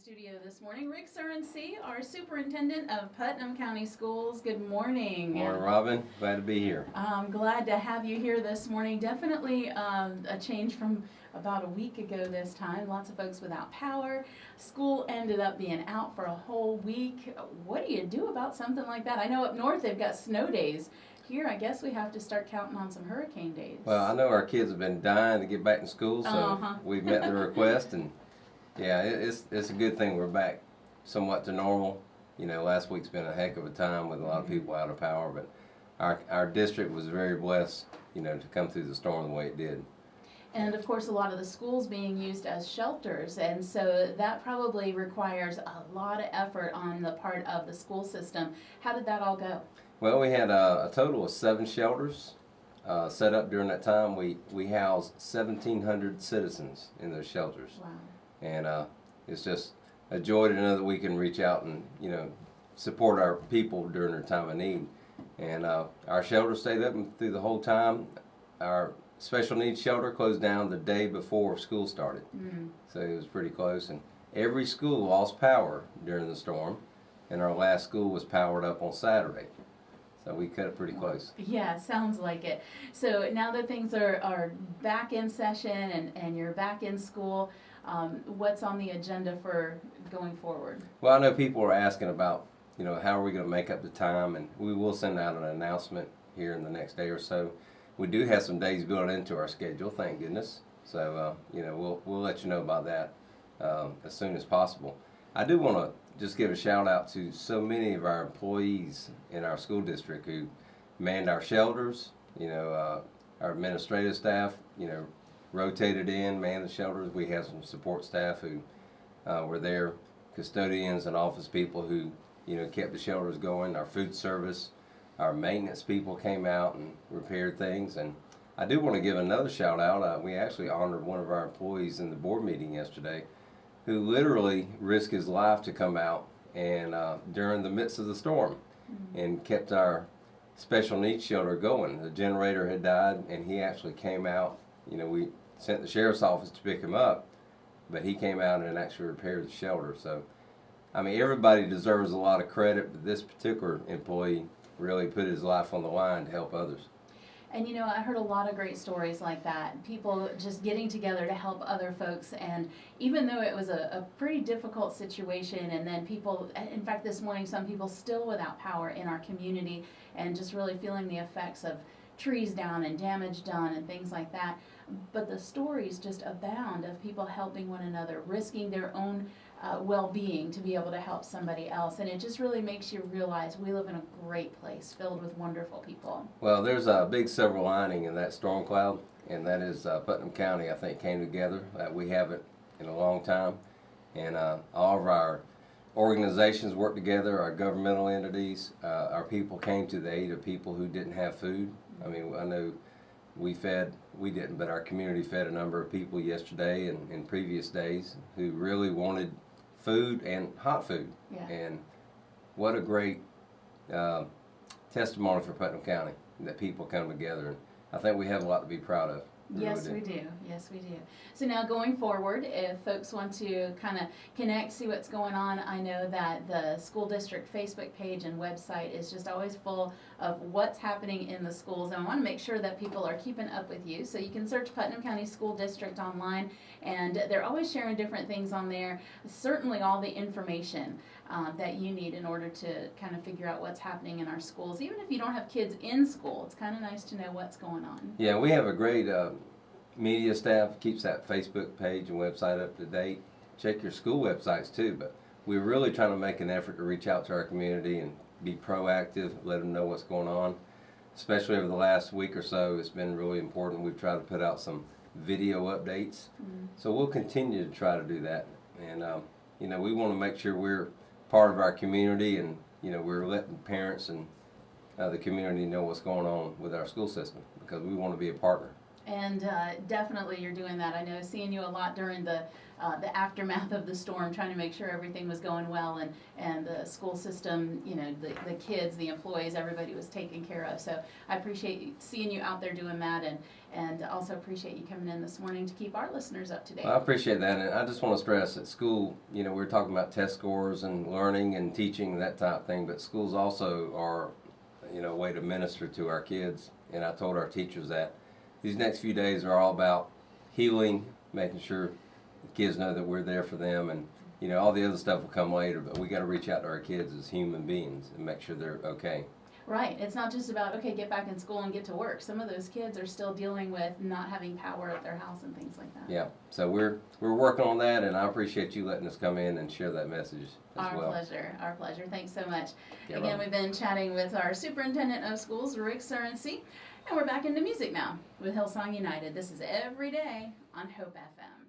studio this morning, Rick Surrency, our Superintendent of Putnam County Schools. Good morning. Good morning, Robin. Glad to be here. I'm glad to have you here this morning. Definitely a change from about a week ago this time. Lots of folks without power. School ended up being out for a whole week. What do you do about something like that? I know up north they've got snow days. Here, I guess we have to start counting on some hurricane days. Well, I know our kids have been dying to get back in school, so we've met the request, and yeah, it's a good thing we're back somewhat to normal. You know, last week's been a heck of a time with a lot of people out of power, but our district was very blessed, you know, to come through the storm the way it did. And of course, a lot of the schools being used as shelters, and so that probably requires a lot of effort on the part of the school system. How did that all go? Well, we had a total of 7 shelters set up during that time. We housed 1,700 citizens in those shelters. Wow. And it's just a joy to know that we can reach out and, you know, support our people during their time of need. And our shelter stayed open through the whole time. Our special needs shelter closed down the day before school started. So it was pretty close. And every school lost power during the storm, and our last school was powered up on Saturday. So we cut it pretty close. Yeah, sounds like it. So now that things are back in session and you're back in school, what's on the agenda for going forward? Well, I know people are asking about, you know, how are we going to make up the time, and we will send out an announcement here in the next day or so. We do have some days built into our schedule, thank goodness. So, you know, we'll let you know about that as soon as possible. I do want to just give a shout out to so many of our employees in our school district who manned our shelters. You know, our administrative staff, you know, rotated in, manned the shelters. We have some support staff who were there, custodians and office people who, you know, kept the shelters going. Our food service, our maintenance people came out and repaired things. And I do want to give another shout out. We actually honored one of our employees in the board meeting yesterday, who literally risked his life to come out and during the midst of the storm and kept our special needs shelter going. The generator had died, and he actually came out. You know, we sent the sheriff's office to pick him up, but he came out and actually repaired the shelter. So, I mean, everybody deserves a lot of credit, but this particular employee really put his life on the line to help others. And you know, I heard a lot of great stories like that. People just getting together to help other folks, and even though it was a pretty difficult situation, and then people, in fact this morning, some people still without power in our community, and just really feeling the effects of trees down and damage done and things like that. But the stories just abound of people helping one another, risking their own well-being to be able to help somebody else, and it just really makes you realize we live in a great place filled with wonderful people. Well, there's a big silver lining in that storm cloud, and that is Putnam County, I think, came together. We haven't in a long time, and all of our organizations work together, our governmental entities, our people came to the aid of people who didn't have food. I mean, I know we didn't, but our community fed a number of people yesterday and in previous days who really wanted food and hot food. Yeah. And what a great testimony for Putnam County that people come together. And I think we have a lot to be proud of. Yes, we do. Yes, we do. So now going forward, if folks want to kind of connect, see what's going on, I know that the school district Facebook page and website is just always full of what's happening in the schools. And I want to make sure that people are keeping up with you. So you can search Putnam County School District online, and they're always sharing different things on there. Certainly all the information that you need in order to kind of figure out what's happening in our schools. Even if you don't have kids in school, it's kind of nice to know what's going on. Yeah, we have a great media staff, keeps that Facebook page and website up to date. Check your school websites too, but we're really trying to make an effort to reach out to our community and be proactive, let them know what's going on. Especially over the last week or so, it's been really important. We've tried to put out some video updates. So we'll continue to try to do that. And, you know, we want to make sure we're part of our community, and, you know, we're letting parents and the community know what's going on with our school system, because we want to be a partner. And definitely you're doing that. I know seeing you a lot during the aftermath of the storm, trying to make sure everything was going well, and the school system, you know, the kids, the employees, everybody was taken care of. So I appreciate seeing you out there doing that, and also appreciate you coming in this morning to keep our listeners up to date. Well, I appreciate that, and I just want to stress at school, you know, we're talking about test scores and learning and teaching, that type of thing, but schools also are, you know, a way to minister to our kids. And I told our teachers that these next few days are all about healing, making sure the kids know that we're there for them, and you know, all the other stuff will come later, but we got to reach out to our kids as human beings and make sure they're okay. Right. It's not just about, okay, get back in school and get to work. Some of those kids are still dealing with not having power at their house and things like that. Yeah. So we're working on that, and I appreciate you letting us come in and share that message as Our well. pleasure. Our pleasure. Thanks so much. Yeah, Again, right. we've been chatting with our Superintendent of Schools, Rick Surrency, and we're back into music now with Hillsong United. This is Every Day on Hope FM.